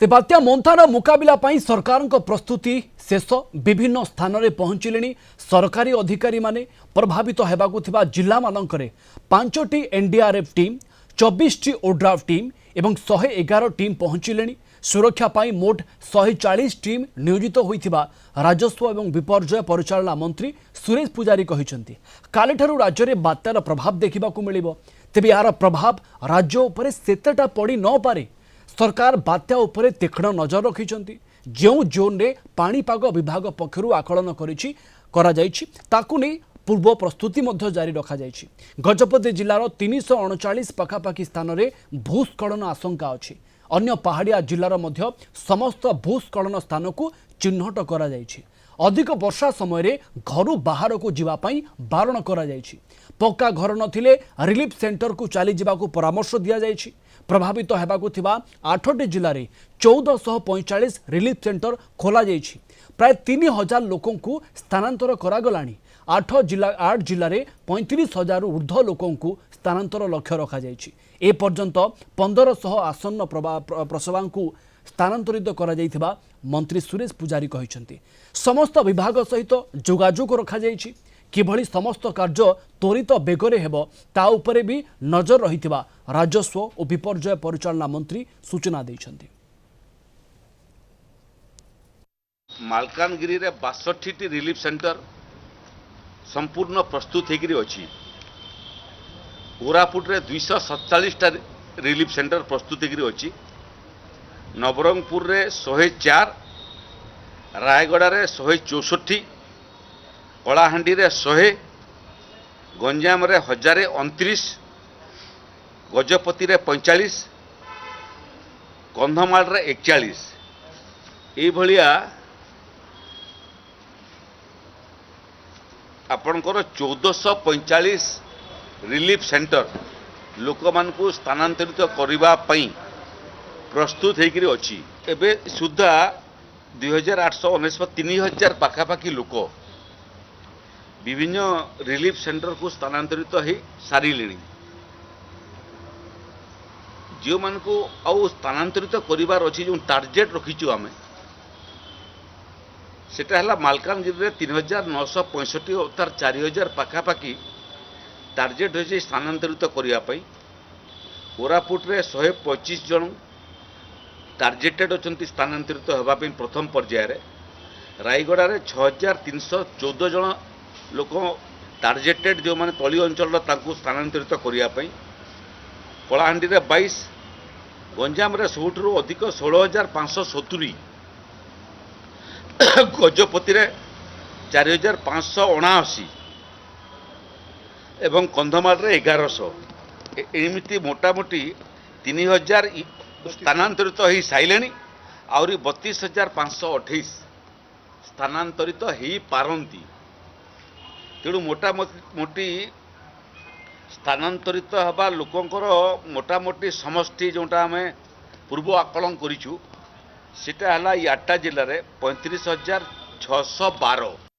ते बात्या मोन्थार मुकाबिला पाई सरकार प्रस्तुति शेष विभिन्न स्थान में पहुंचले सरकारी अधिकारी माने प्रभावित होगाकू जिला मानकरे 5टी एनडीआरएफ टीम 24टी ओड्राफ टीम एवं 111 टीम पहुंचले। सुरक्षा पाई मोट 140 टीम नियोजित होइथिबा राजस्व एवं विपर्यय परिचालना मंत्री सुरेश पुजारी कहिसेंती। कालिठारु राज्य में बात्यार प्रभाव देखिबाकू मिलिबो, तेबे यार प्रभाव राज्य उपरे सेतेटा पड़ी न पारे। सरकार बात्या उपरे तीक्ष्ण नजर रखिछंती। जो जोन रे पाणीपाग विभाग पक्षरु आकलन करा ताकू नै पूर्व प्रस्तुति मध्य जारी रखा जायछि। गजपति जिलार 339 पाखापाखि स्थान में भूस्खलन आशंका अछि। अन्य पहाड़िया जिलार मध्य समस्त भूस्खलन स्थान को चिन्हट करा जायछि। अधिक वर्षा समय रे घरु बाहर को जीवा पाई बारण करा जायछि। पक्का घर नथिले रिलीफ सेंटर को चली जावाकू परामर्श दिया जायछि। प्रभावित होगाकू 8टी जिले में 1445 रिलीफ सेंटर खोला जायछि। प्राय 3000 लोकों को स्थानांतर करागलानी। 8 जिले में 35,000 ऊर्ध्व लोकों को स्थानांतर लक्ष्य रखा जायछि। ए पर्यंत 1500 आसन्न प्रसवां को स्थानांतरित करा जायथिबा मंत्री सुरेश पुजारी कहिसेंती। समस्त विभाग सहित जोगाजोग रखा जायछि। किभली समस्त कार्य त्वरित बेगरे हेबो ता उपरे भी नजर रहिथिबा राजस्व और विपर्यय परिचालना मंत्री सूचना दैछंती। मालकानगिरी रे 62टी रिलीफ सेंटर संपूर्ण प्रस्तुत होकर अच्छी। कोरापुट रे 247टा रिलीफ सेंटर प्रस्तुत होकर अच्छी। नवरंगपुर रे 104, रायगड़ा रे 164, कलाहांडी रे 100, गंजाम रे 1029, गजपति रे 45, कंधमाल रे 41। ये भलिया आपणकर 1445 रिलीफ सेंटर लोक मान को स्थानांतरित करबा पई प्रस्तुत होकर अच्छी। एबे सुधा 2899 3000 पाखापाखि लोक विभिन्न रिलीफ सेंटर को स्थानांतरित हो सारे। जो मान को आउ स्थानांतरित करिवार अच्छी जो टार्गेट रखीचु आमे सेटा हला मालकानगिरी रे 3965 अर्थात 4000 पाखापाखि टार्गेट होइछे स्थानांतरित करिया पई। कोरापुट रे 125 जन टार्गेटेड अछंती स्थानांतरित होबा पई प्रथम पर्याय रे। रायगड़ा रे 6314 जन लोक टार्गेटेड जो माने तली अंचल तांको स्थानांतरित करिया पई। कलाहांडी रे 22, गंजाम रे सबुठुरु अधिक 16570, गजपति रे 4579 एवं कंधमाल रे 1100। एमिति मोटामोटी 3000 स्थानांतरित हो साइलेनी। आउरी 32528 स्थानांतरित हो पारंती। तेणु मोटामोटी स्थानांतरित हवा लोकंकर मोटामोटी समष्टि जोटा आम पूर्व आकलन करिछु सेटा हला 8टा जिले में 35,612।